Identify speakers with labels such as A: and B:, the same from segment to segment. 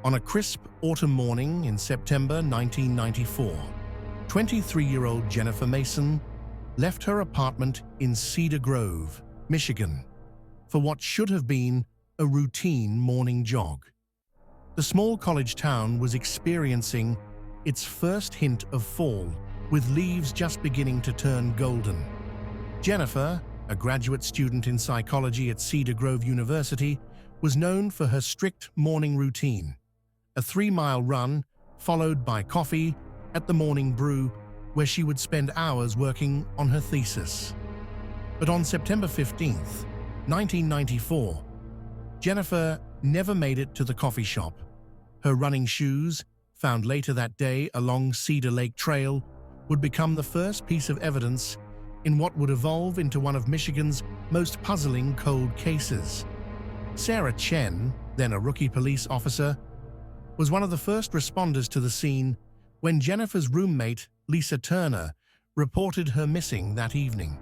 A: On a crisp autumn morning in September 1994, 23-year-old Jennifer Mason left her apartment in Cedar Grove, Michigan, for what should have been a routine morning jog. The small college town was experiencing its first hint of fall, with leaves just beginning to turn golden. Jennifer, a graduate student in psychology at Cedar Grove University, was known for her strict morning routine: a 3-mile run followed by coffee at the Morning Brew, where she would spend hours working on her thesis. But on September 15th, 1994, Jennifer never made it to the coffee shop. Her running shoes, found later that day along Cedar Lake Trail, would become the first piece of evidence in what would evolve into one of Michigan's most puzzling cold cases. Sarah Chen, then a rookie police officer, was one of the first responders to the scene when Jennifer's roommate, Lisa Turner, reported her missing that evening.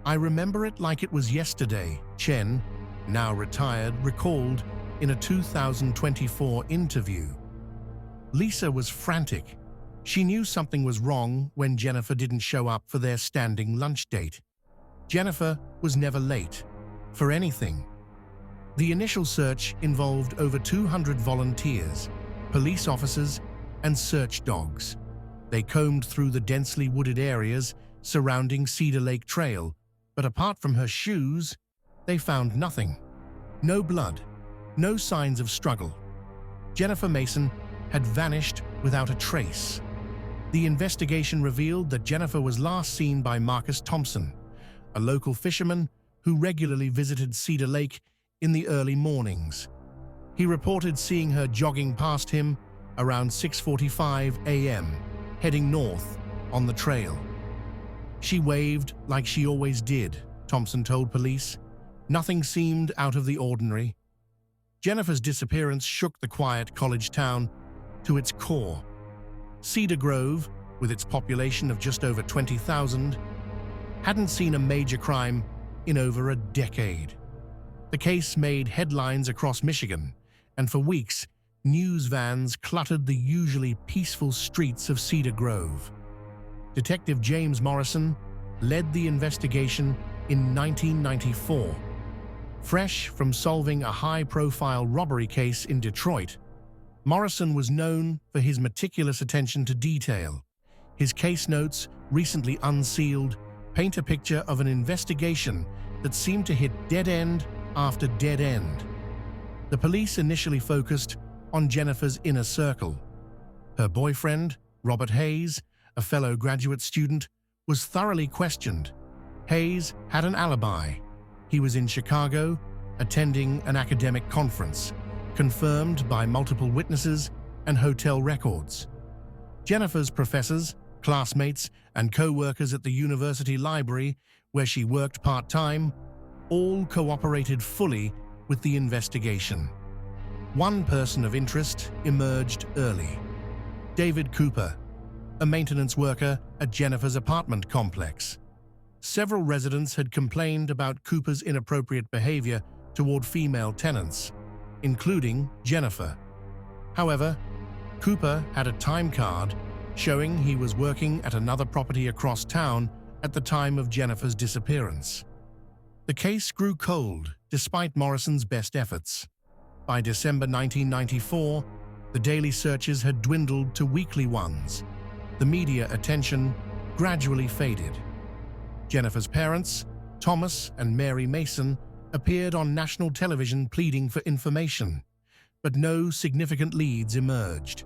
A: "I remember it like it was yesterday," Chen, now retired, recalled in a 2024 interview. Lisa was frantic. She knew something was wrong when Jennifer didn't show up for their standing lunch date. Jennifer was never late for anything. The initial search involved over 200 volunteers, police officers, and search dogs. They combed through the densely wooded areas surrounding Cedar Lake Trail, but apart from her shoes, they found nothing. No blood, no signs of struggle. Jennifer Mason had vanished without a trace. The investigation revealed that Jennifer was last seen by Marcus Thompson, a local fisherman who regularly visited Cedar Lake in the early mornings. He reported seeing her jogging past him around 6:45 a.m., heading north on the trail. "She waved like she always did," Thompson told police. "Nothing seemed out of the ordinary." Jennifer's disappearance shook the quiet college town to its core. Cedar Grove, with its population of just over 20,000, hadn't seen a major crime in over a decade. The case made headlines across Michigan, and for weeks, news vans cluttered the usually peaceful streets of Cedar Grove. Detective James Morrison led the investigation in 1994. Fresh from solving a high-profile robbery case in Detroit, Morrison was known for his meticulous attention to detail. His case notes, recently unsealed, paint a picture of an investigation that seemed to hit dead end after dead end. The police initially focused on Jennifer's inner circle. Her boyfriend, Robert Hayes, a fellow graduate student, was thoroughly questioned. Hayes had an alibi. He was in Chicago, attending an academic conference, confirmed by multiple witnesses and hotel records. Jennifer's professors, classmates, and co-workers at the university library, where she worked part-time, all cooperated fully with the investigation. One person of interest emerged early: David Cooper, a maintenance worker at Jennifer's apartment complex. Several residents had complained about Cooper's inappropriate behavior toward female tenants, including Jennifer. However, Cooper had a time card showing he was working at another property across town at the time of Jennifer's disappearance. The case grew cold despite Morrison's best efforts. By December 1994, the daily searches had dwindled to weekly ones. The media attention gradually faded. Jennifer's parents, Thomas and Mary Mason, appeared on national television pleading for information, but no significant leads emerged.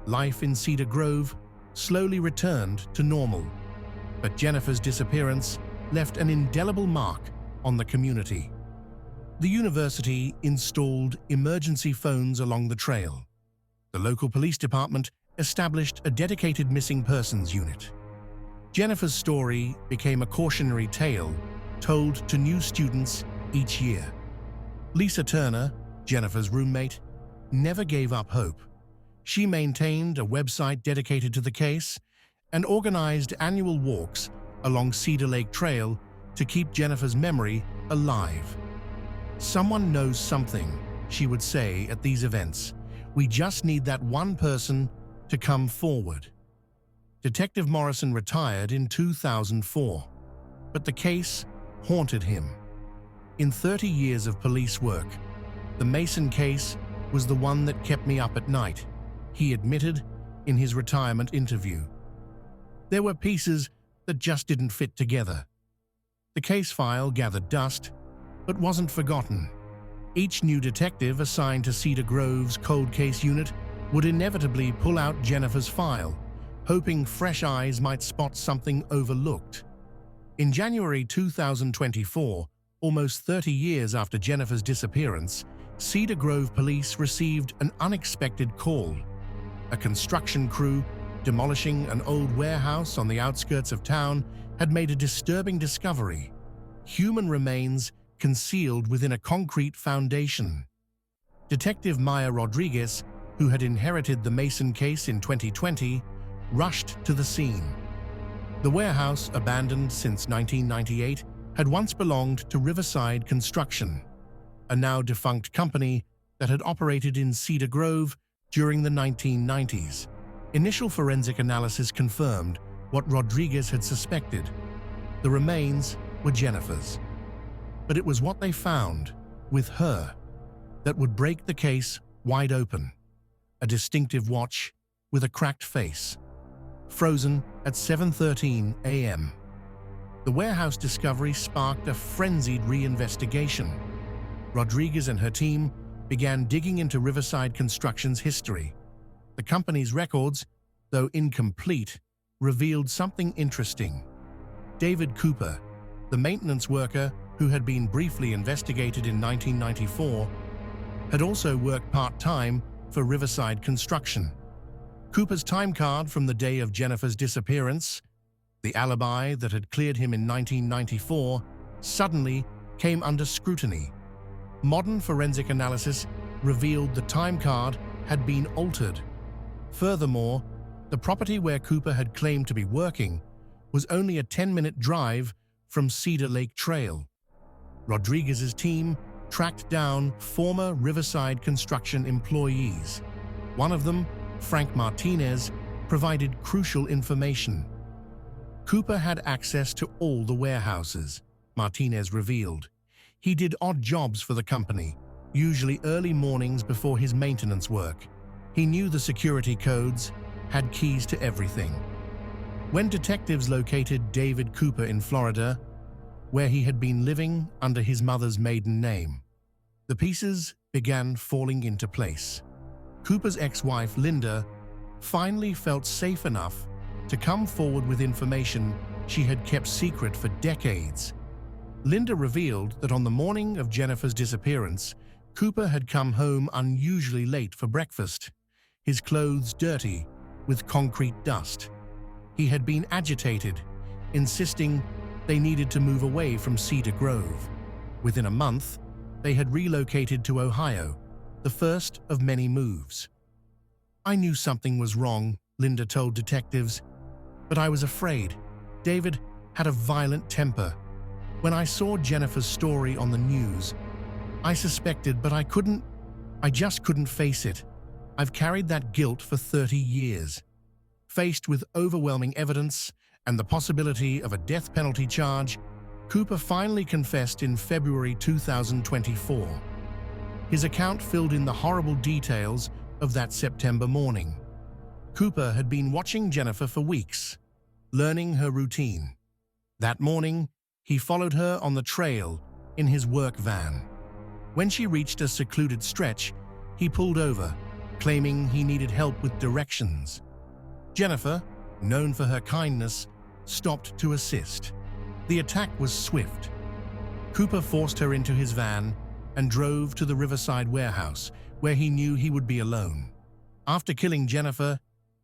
A: Life in Cedar Grove slowly returned to normal, but Jennifer's disappearance left an indelible mark on the community. The university installed emergency phones along the trail. The local police department established a dedicated missing persons unit. Jennifer's story became a cautionary tale told to new students each year. Lisa Turner, Jennifer's roommate, never gave up hope. She maintained a website dedicated to the case and organized annual walks along Cedar Lake Trail to keep Jennifer's memory alive. "Someone knows something," she would say at these events, We just need that one person to come forward. Detective Morrison retired in 2004, but the case haunted him. In 30 years of police work, the Mason case was the one that kept me up at night, he admitted in his retirement interview. There were pieces that just didn't fit together. The case file gathered dust, but wasn't forgotten. Each new detective assigned to Cedar Grove's cold case unit would inevitably pull out Jennifer's file, hoping fresh eyes might spot something overlooked. In January 2024, almost 30 years after Jennifer's disappearance, Cedar Grove police received an unexpected call. A construction crew demolishing an old warehouse on the outskirts of town had made a disturbing discovery: human remains concealed within a concrete foundation. Detective Maya Rodriguez, who had inherited the Mason case in 2020, rushed to the scene. The warehouse, abandoned since 1998, had once belonged to Riverside Construction, a now defunct company that had operated in Cedar Grove during the 1990s. Initial forensic analysis confirmed what Rodriguez had suspected. The remains were Jennifer's. But it was what they found, with her, that would break the case wide open. A distinctive watch with a cracked face, frozen at 7:13 a.m. The warehouse discovery sparked a frenzied reinvestigation. Rodriguez and her team began digging into Riverside Construction's history. The company's records, though incomplete, revealed something interesting. David Cooper, the maintenance worker who had been briefly investigated in 1994, had also worked part-time for Riverside Construction. Cooper's time card from the day of Jennifer's disappearance, the alibi that had cleared him in 1994, suddenly came under scrutiny. Modern forensic analysis revealed the time card had been altered. Furthermore, the property where Cooper had claimed to be working was only a 10-minute drive from Cedar Lake Trail. Rodriguez's team tracked down former Riverside Construction employees. One of them, Frank Martinez, provided crucial information. Cooper had access to all the warehouses, Martinez revealed. He did odd jobs for the company, usually early mornings before his maintenance work. He knew the security codes, had keys to everything. When detectives located David Cooper in Florida, where he had been living under his mother's maiden name, the pieces began falling into place. Cooper's ex-wife, Linda, finally felt safe enough to come forward with information she had kept secret for decades. Linda revealed that on the morning of Jennifer's disappearance, Cooper had come home unusually late for breakfast, his clothes dirty with concrete dust. He had been agitated, insisting they needed to move away from Cedar Grove. Within a month, they had relocated to Ohio, the first of many moves. "I knew something was wrong," Linda told detectives, "but I was afraid. David had a violent temper. When I saw Jennifer's story on the news, I suspected, but I just couldn't face it. I've carried that guilt for 30 years. Faced with overwhelming evidence and the possibility of a death penalty charge, Cooper finally confessed in February 2024. His account filled in the horrible details of that September morning. Cooper had been watching Jennifer for weeks, learning her routine. That morning, he followed her on the trail in his work van. When she reached a secluded stretch, he pulled over, claiming he needed help with directions. Jennifer, known for her kindness, stopped to assist. The attack was swift. Cooper forced her into his van and drove to the Riverside warehouse, where he knew he would be alone. After killing Jennifer,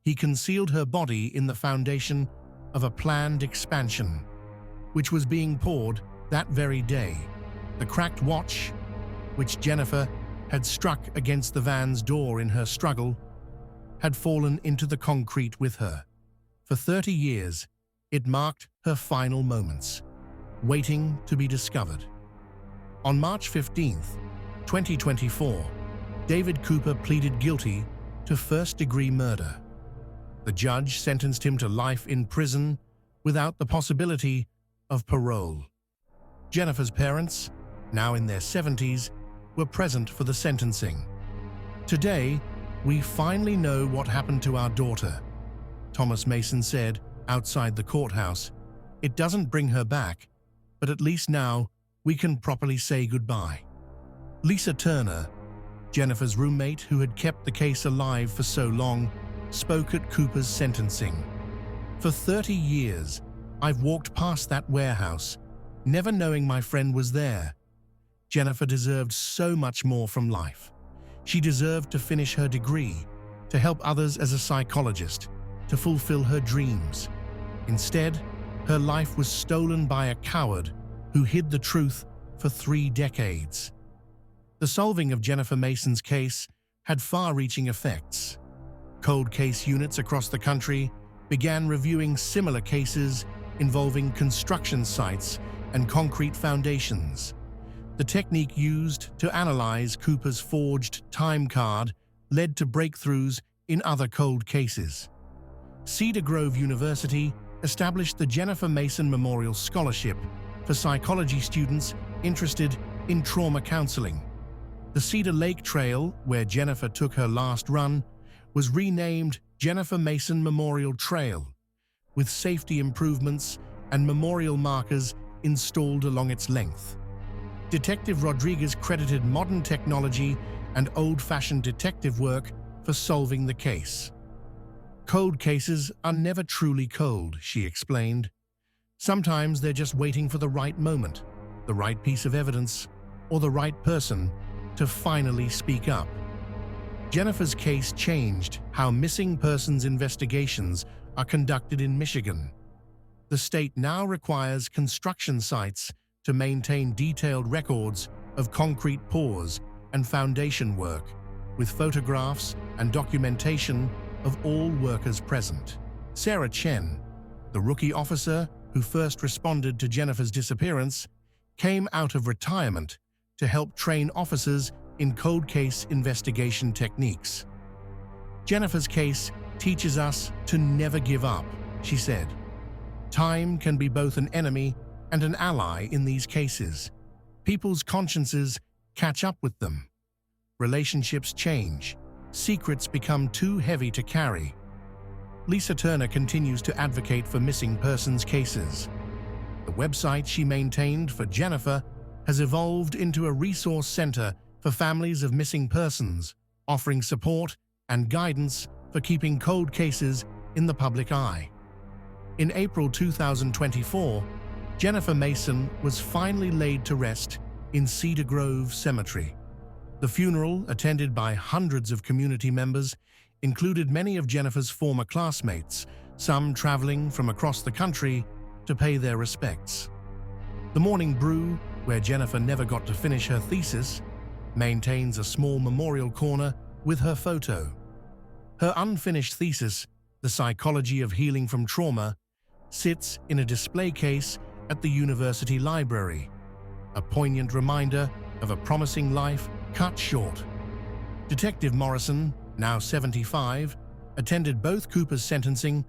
A: he concealed her body in the foundation of a planned expansion, which was being poured that very day. The cracked watch, which Jennifer had struck against the van's door in her struggle, had fallen into the concrete with her. For 30 years, it marked her final moments, waiting to be discovered. On March 15, 2024, David Cooper pleaded guilty to first-degree murder. The judge sentenced him to life in prison without the possibility of parole. Jennifer's parents, now in their 70s, were present for the sentencing. "Today, we finally know what happened to our daughter," Thomas Mason said outside the courthouse. "It doesn't bring her back, but at least now we can properly say goodbye." Lisa Turner, Jennifer's roommate who had kept the case alive for so long, spoke at Cooper's sentencing. "For 30 years, I've walked past that warehouse, never knowing my friend was there. Jennifer deserved so much more from life. She deserved to finish her degree, to help others as a psychologist, to fulfill her dreams. Instead, her life was stolen by a coward who hid the truth for 3 decades." The solving of Jennifer Mason's case had far-reaching effects. Cold case units across the country began reviewing similar cases involving construction sites and concrete foundations. The technique used to analyze Cooper's forged time card led to breakthroughs in other cold cases. Cedar Grove University established the Jennifer Mason Memorial Scholarship for psychology students interested in trauma counseling. The Cedar Lake Trail, where Jennifer took her last run, was renamed Jennifer Mason Memorial Trail, with safety improvements and memorial markers installed along its length. Detective Rodriguez credited modern technology and old-fashioned detective work for solving the case. "Cold cases are never truly cold," she explained. "Sometimes they're just waiting for the right moment, the right piece of evidence, or the right person to finally speak up." Jennifer's case changed how missing persons investigations are conducted in Michigan. The state now requires construction sites to maintain detailed records of concrete pours and foundation work, with photographs and documentation of all workers present. Sarah Chen, the rookie officer who first responded to Jennifer's disappearance, came out of retirement to help train officers in cold case investigation techniques. "Jennifer's case teaches us to never give up," she said. "Time can be both an enemy and an ally in these cases. People's consciences catch up with them. Relationships change. Secrets become too heavy to carry." Lisa Turner continues to advocate for missing persons cases. The website she maintained for Jennifer has evolved into a resource center for families of missing persons, offering support and guidance for keeping cold cases in the public eye. In April 2024, Jennifer Mason was finally laid to rest in Cedar Grove Cemetery. The funeral, attended by hundreds of community members, included many of Jennifer's former classmates, some traveling from across the country to pay their respects. The Morning Brew, where Jennifer never got to finish her thesis, maintains a small memorial corner with her photo. Her unfinished thesis, The Psychology of Healing from Trauma, sits in a display case at the university library, a poignant reminder of a promising life cut short. Detective Morrison, now 75, attended both Cooper's sentencing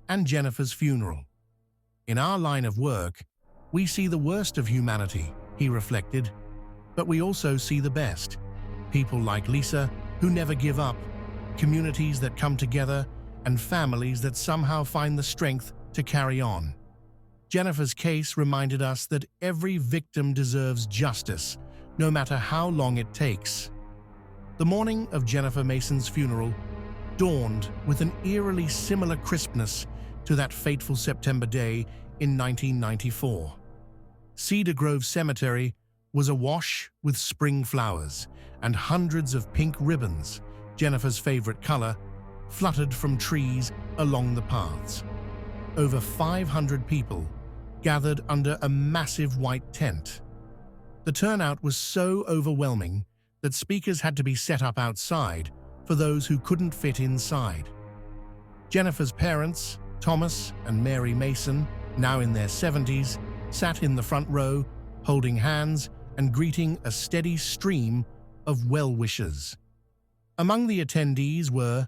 A: and Jennifer's funeral. "In our line of work, we see the worst of humanity," he reflected, "but we also see the best. People like Lisa who never give up, communities that come together, and families that somehow find the strength to carry on." Jennifer's case reminded us that every victim deserves justice, no matter how long it takes. The morning of Jennifer Mason's funeral dawned with an eerily similar crispness to that fateful September day in 1994. Cedar Grove Cemetery was awash with spring flowers, and hundreds of pink ribbons, Jennifer's favorite color, fluttered from trees along the paths. Over 500 people gathered under a massive white tent. The turnout was so overwhelming that speakers had to be set up outside for those who couldn't fit inside. Jennifer's parents, Thomas and Mary Mason, now in their 70s, sat in the front row, holding hands and greeting a steady stream of well-wishers. Among the attendees were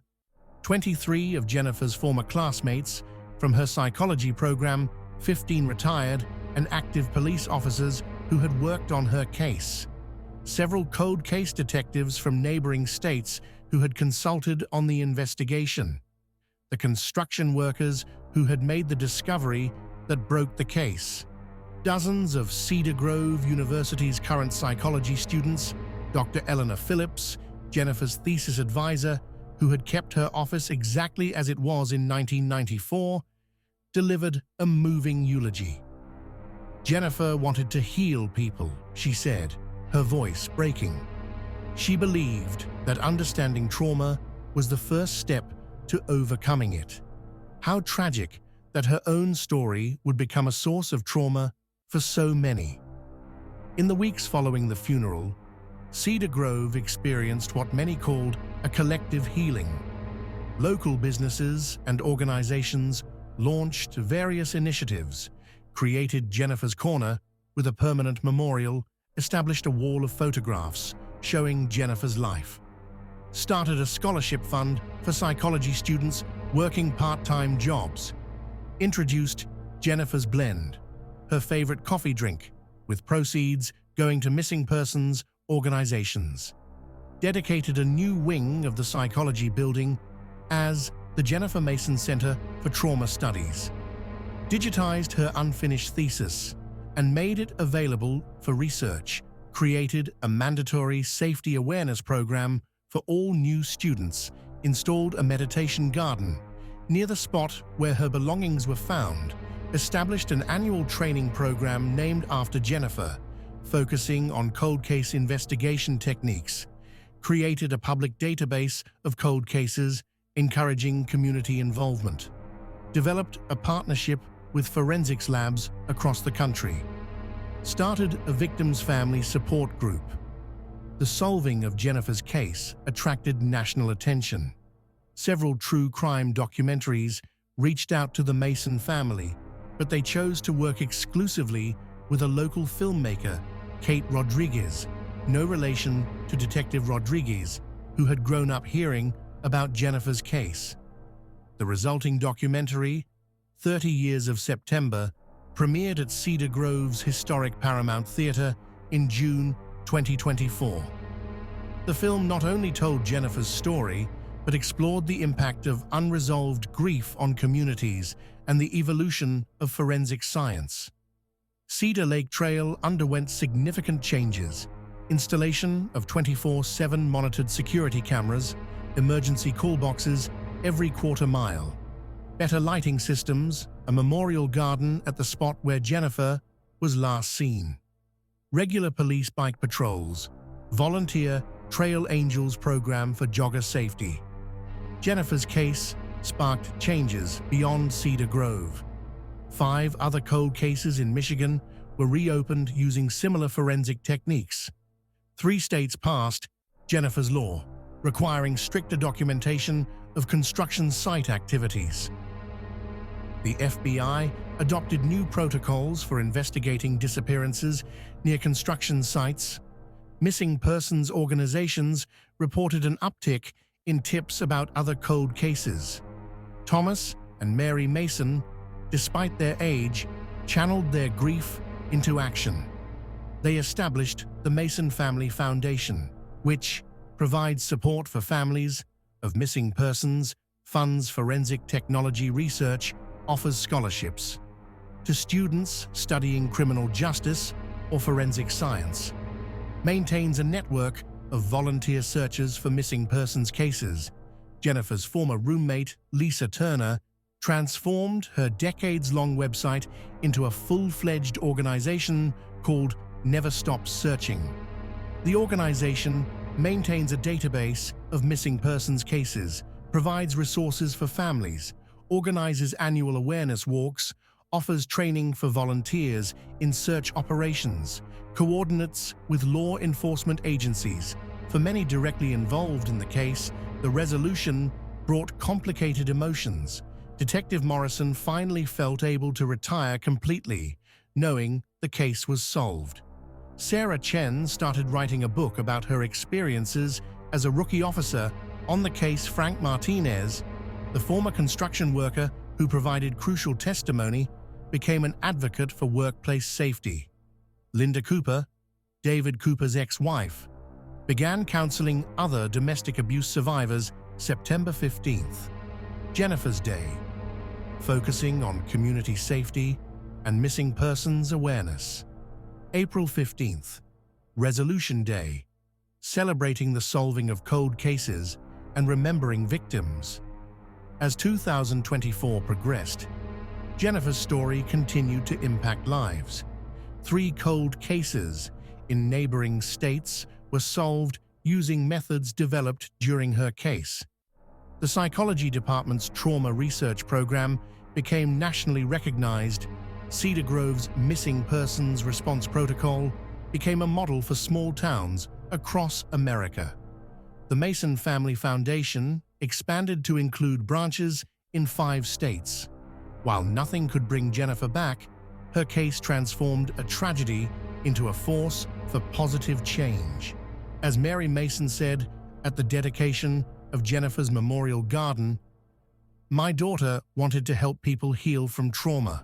A: 23 of Jennifer's former classmates from her psychology program, 15 retired and active police officers who had worked on her case, several cold case detectives from neighboring states who had consulted on the investigation, the construction workers who had made the discovery that broke the case, dozens of Cedar Grove University's current psychology students, Dr. Eleanor Phillips, Jennifer's thesis advisor, who had kept her office exactly as it was in 1994, delivered a moving eulogy. Jennifer wanted to heal people, she said, her voice breaking. She believed that understanding trauma was the first step to overcoming it. How tragic that her own story would become a source of trauma for so many. In the weeks following the funeral, Cedar Grove experienced what many called a collective healing. Local businesses and organizations launched various initiatives, created Jennifer's Corner with a permanent memorial, established a wall of photographs showing Jennifer's life, started a scholarship fund for psychology students working part-time jobs, introduced Jennifer's Blend, her favorite coffee drink, with proceeds going to missing persons organizations, dedicated a new wing of the psychology building as the Jennifer Mason Center for Trauma Studies, digitized her unfinished thesis, and made it available for research, created a mandatory safety awareness program for all new students, installed a meditation garden near the spot where her belongings were found, established an annual training program named after Jennifer, focusing on cold case investigation techniques, created a public database of cold cases, encouraging community involvement, developed a partnership with forensics labs across the country, started a victims' family support group. The solving of Jennifer's case attracted national attention. Several true crime documentaries reached out to the Mason family, but they chose to work exclusively with a local filmmaker, Kate Rodriguez, no relation to Detective Rodriguez, who had grown up hearing about Jennifer's case. The resulting documentary, 30 Years of September, premiered at Cedar Grove's historic Paramount Theater in June 2024. The film not only told Jennifer's story, but explored the impact of unresolved grief on communities and the evolution of forensic science. Cedar Lake Trail underwent significant changes: installation of 24/7 monitored security cameras, emergency call boxes every quarter mile, better lighting systems, a memorial garden at the spot where Jennifer was last seen, regular police bike patrols, volunteer Trail Angels program for jogger safety. Jennifer's case sparked changes beyond Cedar Grove. 5 other cold cases in Michigan were reopened using similar forensic techniques. 3 states passed Jennifer's Law, requiring stricter documentation of construction site activities. The FBI adopted new protocols for investigating disappearances near construction sites. Missing persons organizations reported an uptick in tips about other cold cases. Thomas and Mary Mason, despite their age, channeled their grief into action. They established the Mason Family Foundation, which provides support for families of missing persons, funds forensic technology research, offers scholarships to students studying criminal justice or forensic science, maintains a network of volunteer searchers for missing persons cases. Jennifer's former roommate, Lisa Turner, transformed her decades-long website into a full-fledged organization called Never Stop Searching. The organization maintains a database of missing persons cases, provides resources for families, organizes annual awareness walks, offers training for volunteers in search operations, coordinates with law enforcement agencies. For many directly involved in the case, the resolution brought complicated emotions. Detective Morrison finally felt able to retire completely, knowing the case was solved. Sarah Chen started writing a book about her experiences As a rookie officer on the case, Frank Martinez, the former construction worker who provided crucial testimony, became an advocate for workplace safety. Linda Cooper, David Cooper's ex-wife, began counseling other domestic abuse survivors September 15th, Jennifer's Day, focusing on community safety and missing persons awareness. April 15th, Resolution Day, celebrating the solving of cold cases and remembering victims. As 2024 progressed, Jennifer's story continued to impact lives. 3 cold cases in neighboring states were solved using methods developed during her case. The psychology department's trauma research program became nationally recognized. Cedar Grove's missing persons response protocol became a model for small towns across America. The Mason Family Foundation expanded to include branches in 5 states. While nothing could bring Jennifer back, her case transformed a tragedy into a force for positive change. As Mary Mason said at the dedication of Jennifer's memorial garden, "My daughter wanted to help people heal from trauma.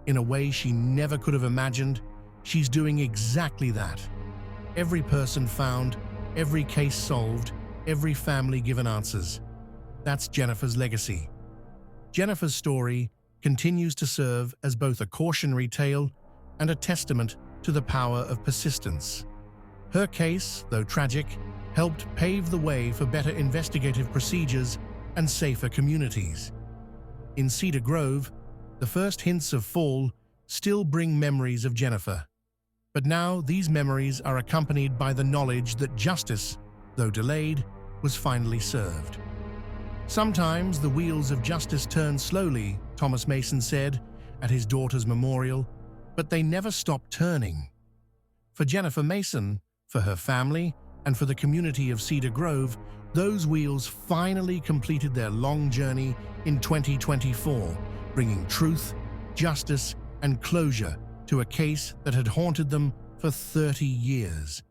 A: In a way she never could have imagined, she's doing exactly that. Every person found, every case solved, every family given answers. That's Jennifer's legacy." Jennifer's story continues to serve as both a cautionary tale and a testament to the power of persistence. Her case, though tragic, helped pave the way for better investigative procedures and safer communities. In Cedar Grove, the first hints of fall still bring memories of Jennifer. But now these memories are accompanied by the knowledge that justice, though delayed, was finally served. "Sometimes the wheels of justice turn slowly," Thomas Mason said at his daughter's memorial, "but they never stop turning." For Jennifer Mason, for her family, and for the community of Cedar Grove, those wheels finally completed their long journey in 2024, bringing truth, justice, and closure to a case that had haunted them for 30 years.